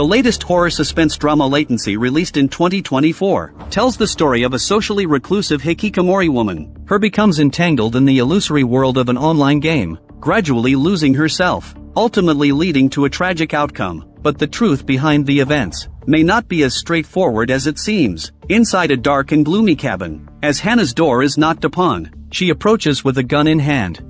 The latest horror suspense drama Latency, released in 2024, tells the story of a socially reclusive hikikomori woman who becomes entangled in the illusory world of an online game, gradually losing herself, ultimately leading to a tragic outcome. But the truth behind the events may not be as straightforward as it seems. Inside a dark and gloomy cabin, as Hannah's door is knocked upon, she approaches with a gun in hand.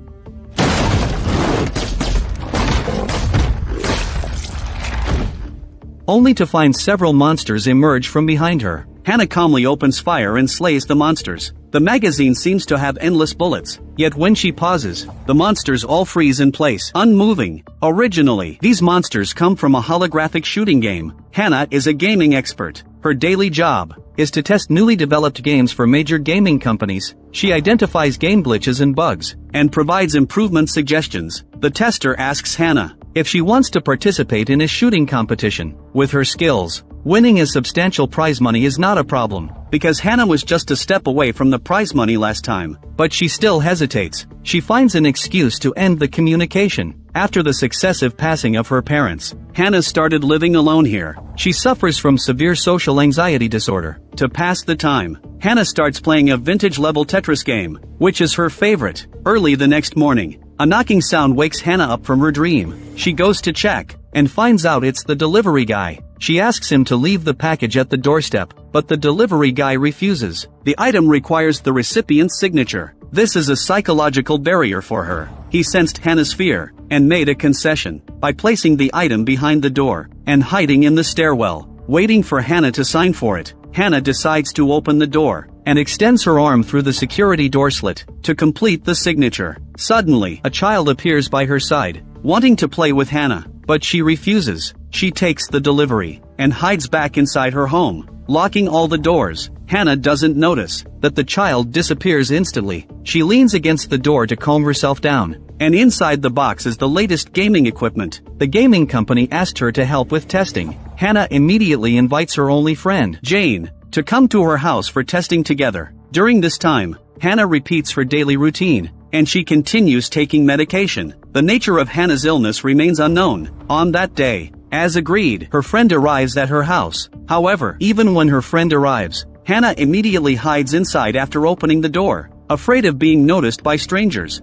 Only to find several monsters emerge from behind her. Hannah calmly opens fire and slays the monsters. The magazine seems to have endless bullets, yet when she pauses, the monsters all freeze in place, unmoving. Originally, these monsters come from a holographic shooting game. Hannah is a gaming expert. Her daily job is to test newly developed games for major gaming companies. She identifies game glitches and bugs, and provides improvement suggestions. The tester asks Hannah if she wants to participate in a shooting competition. With her skills, winning a substantial prize money is not a problem, because Hannah was just a step away from the prize money last time. But she still hesitates. She finds an excuse to end the communication. After the successive passing of her parents, Hannah started living alone here. She suffers from severe social anxiety disorder. To pass the time, Hannah starts playing a vintage-level Tetris game, which is her favorite. Early the next morning, a knocking sound wakes Hannah up from her dream. She goes to check, and finds out it's the delivery guy. She asks him to leave the package at the doorstep, but the delivery guy refuses. The item requires the recipient's signature. This is a psychological barrier for her. He sensed Hannah's fear, and made a concession, by placing the item behind the door, and hiding in the stairwell, waiting for Hannah to sign for it. Hannah decides to open the door, and extends her arm through the security door slit, to complete the signature. Suddenly, a child appears by her side, wanting to play with Hannah, but she refuses. She takes the delivery, and hides back inside her home, locking all the doors. Hannah doesn't notice that the child disappears instantly. She leans against the door to calm herself down, and inside the box is the latest gaming equipment. The gaming company asked her to help with testing. Hannah immediately invites her only friend, Jane, to come to her house for testing together. During this time, Hannah repeats her daily routine, and she continues taking medication. The nature of Hannah's illness remains unknown. On that day, as agreed, her friend arrives at her house. However, even when her friend arrives, Hannah immediately hides inside after opening the door, afraid of being noticed by strangers.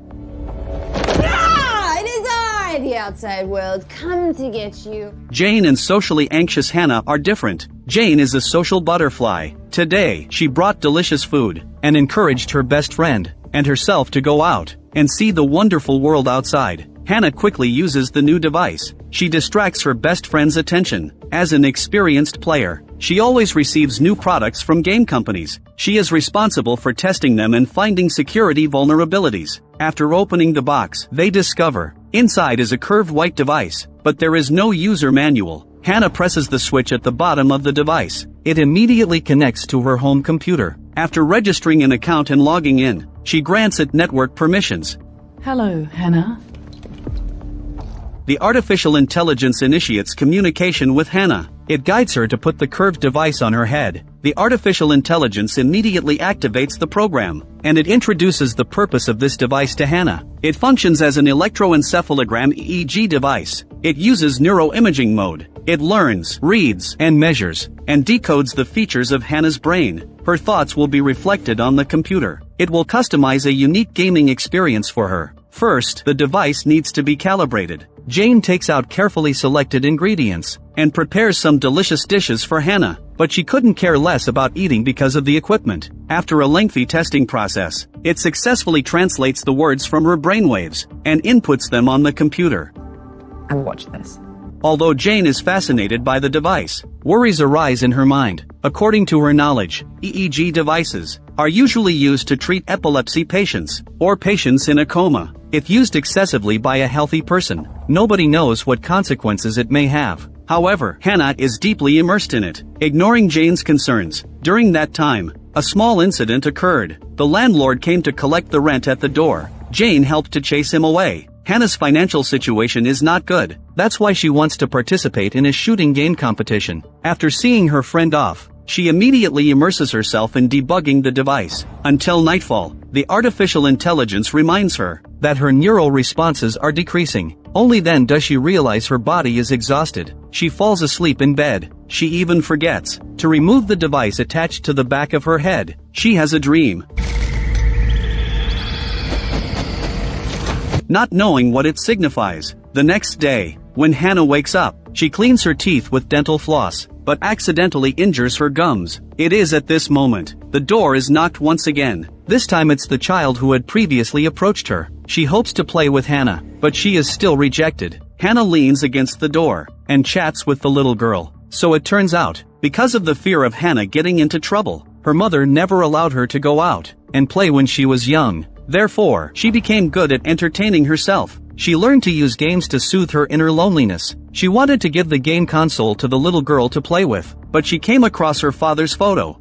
The outside world come to get you. Jane and socially anxious Hannah are different. Jane is a social butterfly. Today, she brought delicious food, and encouraged her best friend and herself to go out and see the wonderful world outside. Hannah quickly uses the new device. She distracts her best friend's attention. As an experienced player, she always receives new products from game companies. She is responsible for testing them and finding security vulnerabilities. After opening the box, they discover inside is a curved white device, but there is no user manual. Hannah presses the switch at the bottom of the device. It immediately connects to her home computer. After registering an account and logging in, she grants it network permissions. Hello, Hannah. The artificial intelligence initiates communication with Hannah. It guides her to put the curved device on her head. The artificial intelligence immediately activates the program, and it introduces the purpose of this device to Hannah. It functions as an electroencephalogram EEG device. It uses neuroimaging mode. It learns, reads, and measures, and decodes the features of Hannah's brain. Her thoughts will be reflected on the computer. It will customize a unique gaming experience for her. First, the device needs to be calibrated. Jane takes out carefully selected ingredients, and prepares some delicious dishes for Hannah, but she couldn't care less about eating because of the equipment. After a lengthy testing process, it successfully translates the words from her brainwaves, and inputs them on the computer. And watch this. Although Jane is fascinated by the device, worries arise in her mind. According to her knowledge, EEG devices are usually used to treat epilepsy patients, or patients in a coma. If used excessively by a healthy person, nobody knows what consequences it may have. However, Hannah is deeply immersed in it, ignoring Jane's concerns. During that time, a small incident occurred. The landlord came to collect the rent at the door. Jane helped to chase him away. Hannah's financial situation is not good. That's why she wants to participate in a shooting game competition. After seeing her friend off, she immediately immerses herself in debugging the device. Until nightfall, the artificial intelligence reminds her that her neural responses are decreasing. Only then does she realize her body is exhausted. She falls asleep in bed. She even forgets to remove the device attached to the back of her head. She has a dream, not knowing what it signifies. The next day, when Hannah wakes up, she cleans her teeth with dental floss, but accidentally injures her gums. It is at this moment the door is knocked once again. This time it's the child who had previously approached her. She hopes to play with Hannah, but she is still rejected. Hannah leans against the door and chats with the little girl. So it turns out, because of the fear of Hannah getting into trouble, her mother never allowed her to go out and play when she was young. Therefore, she became good at entertaining herself. She learned to use games to soothe her inner loneliness. She wanted to give the game console to the little girl to play with, but she came across her father's photo.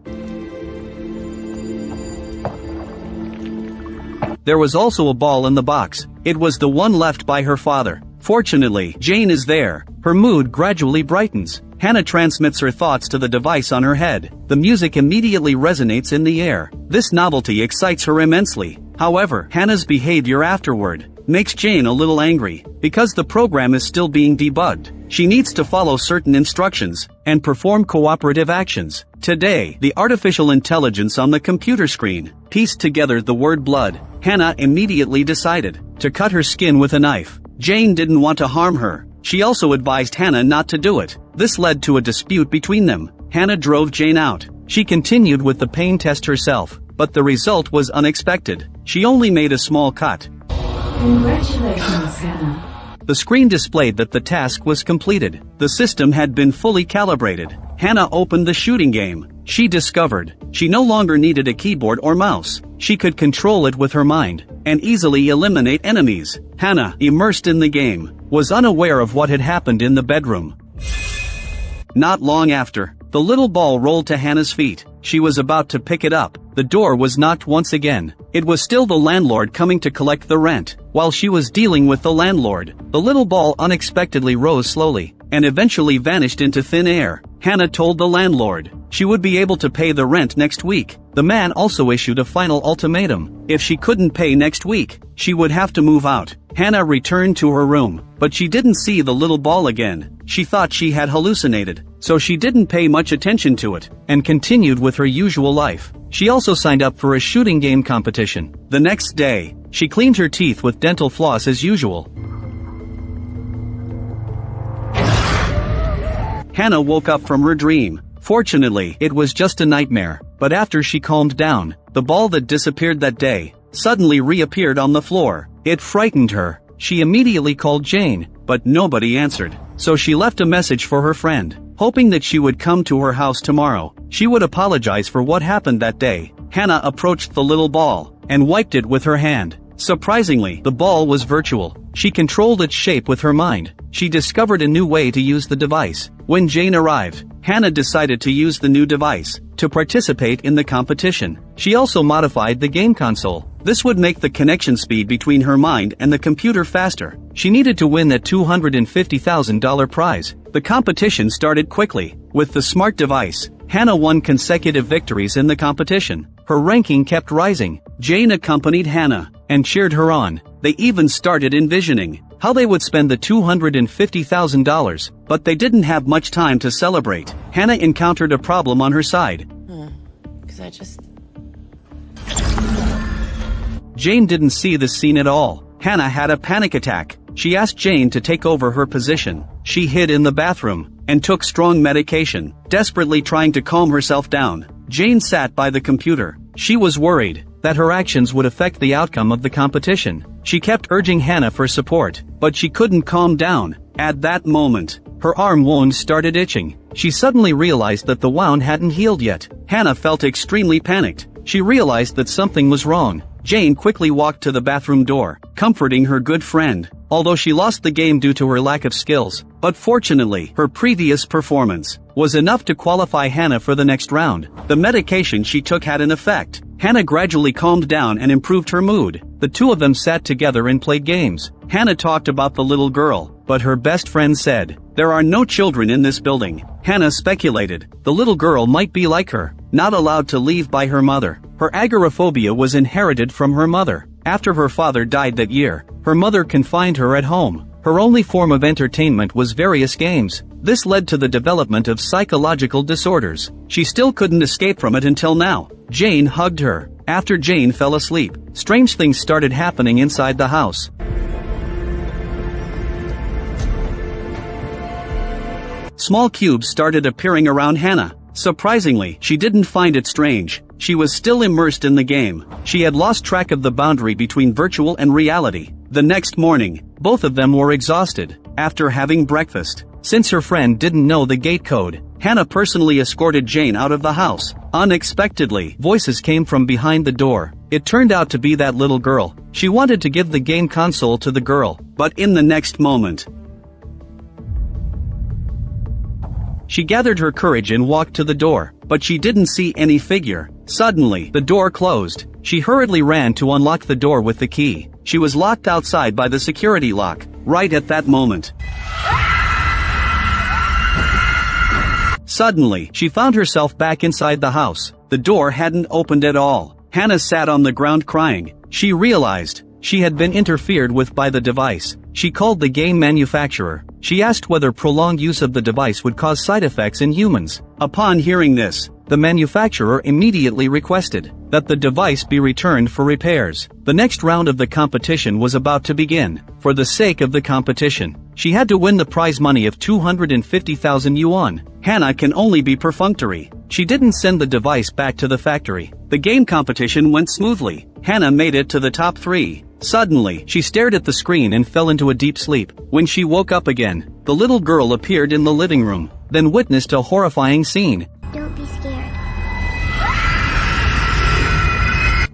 There was also a ball in the box. It was the one left by her father. Fortunately, Jane is there. Her mood gradually brightens. Hannah transmits her thoughts to the device on her head. The music immediately resonates in the air. This novelty excites her immensely. However, Hannah's behavior afterward makes Jane a little angry, because the program is still being debugged. She needs to follow certain instructions and perform cooperative actions. Today, the artificial intelligence on the computer screen pieced together the word blood. Hannah immediately decided to cut her skin with a knife. Jane didn't want to harm her. She also advised Hannah not to do it. This led to a dispute between them. Hannah drove Jane out. She continued with the pain test herself, but the result was unexpected. She only made a small cut. Congratulations, Hannah. The screen displayed that the task was completed. The system had been fully calibrated. Hannah opened the shooting game. She discovered she no longer needed a keyboard or mouse. She could control it with her mind and easily eliminate enemies. Hannah, immersed in the game, was unaware of what had happened in the bedroom. Not long after, the little ball rolled to Hannah's feet. She was about to pick it up. The door was knocked once again. It was still the landlord coming to collect the rent. While she was dealing with the landlord, the little ball unexpectedly rose slowly and eventually vanished into thin air. Hannah told the landlord she would be able to pay the rent next week. The man also issued a final ultimatum. If she couldn't pay next week, she would have to move out. Hannah returned to her room, but she didn't see the little ball again. She thought she had hallucinated, so she didn't pay much attention to it and continued with her usual life. She also signed up for a shooting game competition. The next day, she cleaned her teeth with dental floss as usual. Hannah woke up from her dream. Fortunately, it was just a nightmare, but after she calmed down, the ball that disappeared that day suddenly reappeared on the floor. It frightened her. She immediately called Jane, but nobody answered. So she left a message for her friend, hoping that she would come to her house tomorrow. She would apologize for what happened that day. Hannah approached the little ball and wiped it with her hand. Surprisingly, the ball was virtual. She controlled its shape with her mind. She discovered a new way to use the device. When Jane arrived, Hannah decided to use the new device to participate in the competition. She also modified the game console. This would make the connection speed between her mind and the computer faster. She needed to win that $250,000 prize. The competition started quickly. With the smart device, Hannah won consecutive victories in the competition. Her ranking kept rising. Jane accompanied Hannah and cheered her on. They even started envisioning how they would spend the $250,000, but they didn't have much time to celebrate. Hannah encountered a problem on her side. Jane didn't see the scene at all. Hannah had a panic attack. She asked Jane to take over her position. She hid in the bathroom and took strong medication, desperately trying to calm herself down. Jane sat by the computer. She was worried that her actions would affect the outcome of the competition. She kept urging Hannah for support, but she couldn't calm down. At that moment, her arm wound started itching. She suddenly realized that the wound hadn't healed yet. Hannah felt extremely panicked. She realized that something was wrong. Jane quickly walked to the bathroom door, comforting her good friend. Although she lost the game due to her lack of skills, but fortunately, her previous performance was enough to qualify Hannah for the next round. The medication she took had an effect. Hannah gradually calmed down and improved her mood. The two of them sat together and played games. Hannah talked about the little girl, but her best friend said, "There are no children in this building." Hannah speculated the little girl might be like her, not allowed to leave by her mother. Her agoraphobia was inherited from her mother. After her father died that year, her mother confined her at home. Her only form of entertainment was various games. This led to the development of psychological disorders. She still couldn't escape from it until now. Jane hugged her. After Jane fell asleep, strange things started happening inside the house. Small cubes started appearing around Hannah. Surprisingly, she didn't find it strange. She was still immersed in the game. She had lost track of the boundary between virtual and reality. The next morning, both of them were exhausted. After having breakfast, since her friend didn't know the gate code, Hannah personally escorted Jane out of the house. Unexpectedly, voices came from behind the door. It turned out to be that little girl. She wanted to give the game console to the girl, but in the next moment, she gathered her courage and walked to the door, but she didn't see any figure. Suddenly, the door closed. She hurriedly ran to unlock the door with the key. She was locked outside by the security lock. Right at that moment, suddenly, she found herself back inside the house. The door hadn't opened at all. Hannah sat on the ground crying. She realized she had been interfered with by the device. She called the game manufacturer. She asked whether prolonged use of the device would cause side effects in humans. Upon hearing this, the manufacturer immediately requested that the device be returned for repairs. The next round of the competition was about to begin. For the sake of the competition, she had to win the prize money of 250,000 yuan. Hannah can only be perfunctory. She didn't send the device back to the factory. The game competition went smoothly. Hannah made it to the top 3. Suddenly, she stared at the screen and fell into a deep sleep. When she woke up again, the little girl appeared in the living room, then witnessed a horrifying scene. Don't be scared.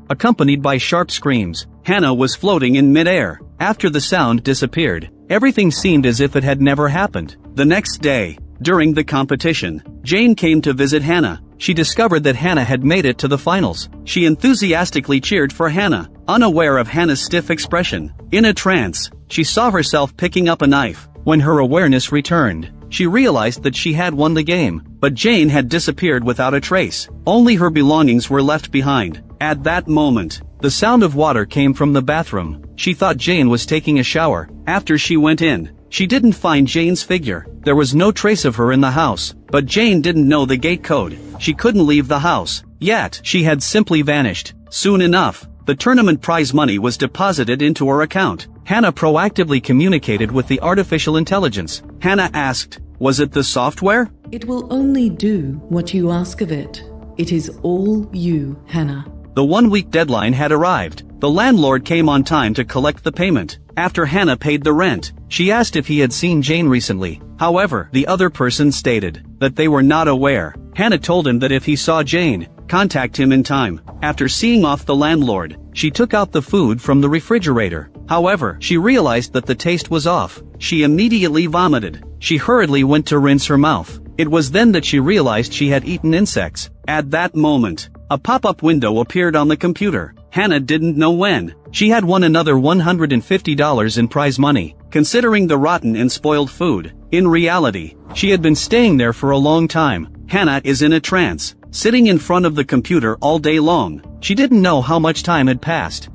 Accompanied by sharp screams, Hannah was floating in midair. After the sound disappeared, everything seemed as if it had never happened. The next day, during the competition, Jane came to visit Hannah. She discovered that Hannah had made it to the finals. She enthusiastically cheered for Hannah, unaware of Hannah's stiff expression. In a trance, she saw herself picking up a knife. When her awareness returned, she realized that she had won the game, but Jane had disappeared without a trace. Only her belongings were left behind. At that moment, the sound of water came from the bathroom. She thought Jane was taking a shower. After she went in, she didn't find Jane's figure. There was no trace of her in the house, but Jane didn't know the gate code. She couldn't leave the house. Yet, she had simply vanished. Soon enough, the tournament prize money was deposited into her account. Hannah proactively communicated with the artificial intelligence. Hannah asked, "Was it the software?" It will only do what you ask of it. It is all you, Hannah. The 1-week deadline had arrived. The landlord came on time to collect the payment. After Hannah paid the rent, she asked if he had seen Jane recently. However, the other person stated that they were not aware. Hannah told him that if he saw Jane, contact him in time. After seeing off the landlord, she took out the food from the refrigerator. However, she realized that the taste was off. She immediately vomited. She hurriedly went to rinse her mouth. It was then that she realized she had eaten insects. At that moment, a pop-up window appeared on the computer. Hannah didn't know when. She had won another $150 in prize money, considering the rotten and spoiled food. In reality, she had been staying there for a long time. Hannah is in a trance, sitting in front of the computer all day long. She didn't know how much time had passed.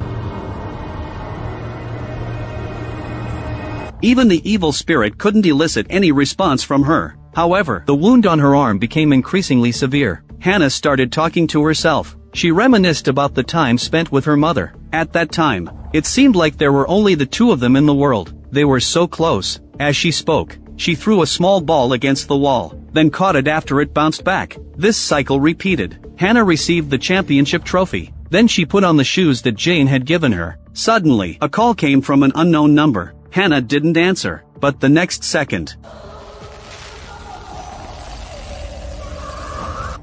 Even the evil spirit couldn't elicit any response from her. However, the wound on her arm became increasingly severe. Hannah started talking to herself. She reminisced about the time spent with her mother. At that time, it seemed like there were only the two of them in the world. They were so close. As she spoke, she threw a small ball against the wall, then caught it after it bounced back. This cycle repeated. Hannah received the championship trophy. Then she put on the shoes that Jane had given her. Suddenly, a call came from an unknown number. Hannah didn't answer, but the next second,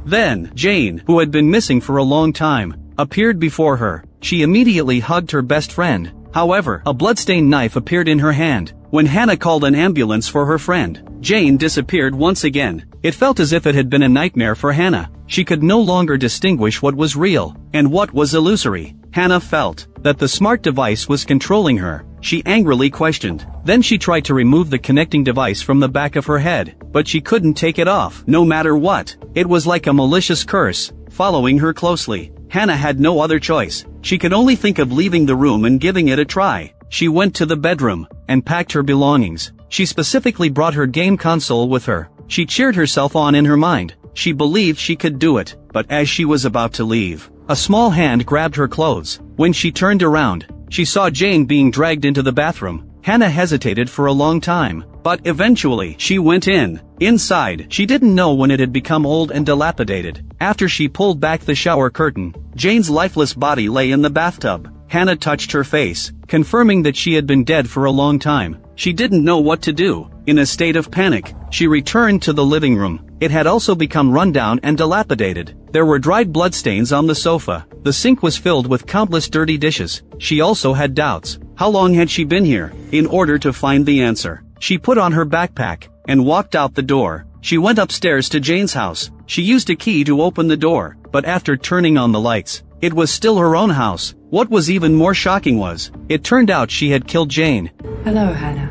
then, Jane, who had been missing for a long time, appeared before her. She immediately hugged her best friend. However, a bloodstained knife appeared in her hand. When Hannah called an ambulance for her friend, Jane disappeared once again. It felt as if it had been a nightmare for Hannah. She could no longer distinguish what was real and what was illusory. Hannah felt that the smart device was controlling her. She angrily questioned. Then she tried to remove the connecting device from the back of her head, but she couldn't take it off, no matter what. It was like a malicious curse, following her closely. Hannah had no other choice. She could only think of leaving the room and giving it a try. she went to the bedroom and packed her belongings. She specifically brought her game console with her. She cheered herself on in her mind. She believed she could do it, but as she was about to leave, a small hand grabbed her clothes. When she turned around, she saw Jane being dragged into the bathroom. Hannah hesitated for a long time, but eventually she went in. Inside, she didn't know when it had become old and dilapidated. After she pulled back the shower curtain, Jane's lifeless body lay in the bathtub. Hannah touched her face, confirming that she had been dead for a long time. She didn't know what to do. In a state of panic, she returned to the living room. It had also become rundown and dilapidated. There were dried bloodstains on the sofa. The sink was filled with countless dirty dishes. She also had doubts. How long had she been here? In order to find the answer, she put on her backpack and walked out the door. She went upstairs to Jane's house. She used a key to open the door, but after turning on the lights, it was still her own house. What was even more shocking was, it turned out she had killed Jane. Hello, Hannah.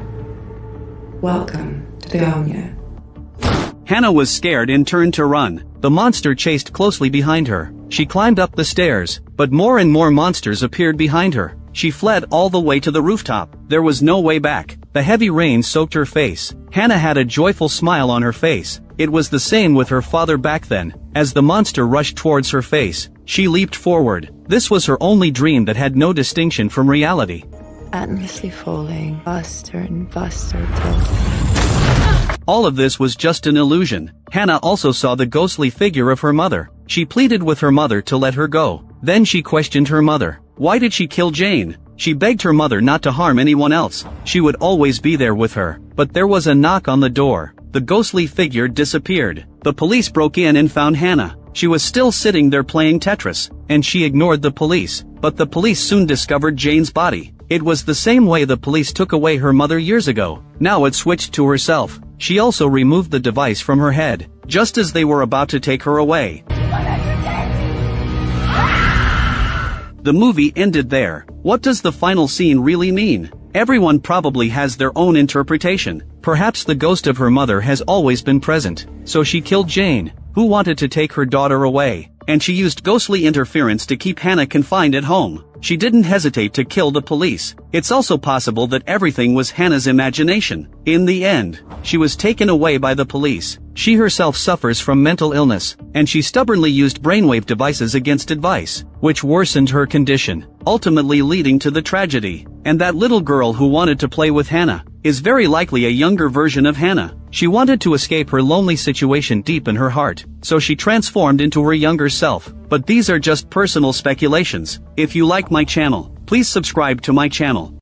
Welcome to the Anya. Hannah was scared and turned to run. The monster chased closely behind her. She climbed up the stairs, but more and more monsters appeared behind her. She fled all the way to the rooftop. There was no way back. The heavy rain soaked her face. Hannah had a joyful smile on her face. It was the same with her father back then. As the monster rushed towards her face, she leaped forward. This was her only dream that had no distinction from reality. Endlessly falling, faster and faster till... All of this was just an illusion. Hannah also saw the ghostly figure of her mother. She pleaded with her mother to let her go. Then she questioned her mother. Why did she kill Jane? She begged her mother not to harm anyone else. She would always be there with her. But there was a knock on the door. The ghostly figure disappeared. The police broke in and found Hannah. She was still sitting there playing Tetris, and she ignored the police. But the police soon discovered Jane's body. It was the same way the police took away her mother years ago. Now it switched to herself. She also removed the device from her head, just as they were about to take her away. The movie ended there. What does the final scene really mean? Everyone probably has their own interpretation. Perhaps the ghost of her mother has always been present, so she killed Jane, who wanted to take her daughter away, and she used ghostly interference to keep Hannah confined at home. She didn't hesitate to kill the police. It's also possible that everything was Hannah's imagination. In the end, she was taken away by the police. She herself suffers from mental illness, and she stubbornly used brainwave devices against advice, which worsened her condition, ultimately leading to the tragedy. And that little girl who wanted to play with Hannah is very likely a younger version of Hannah. She wanted to escape her lonely situation deep in her heart, so she transformed into her younger self. But these are just personal speculations. If you like my channel, please subscribe to my channel.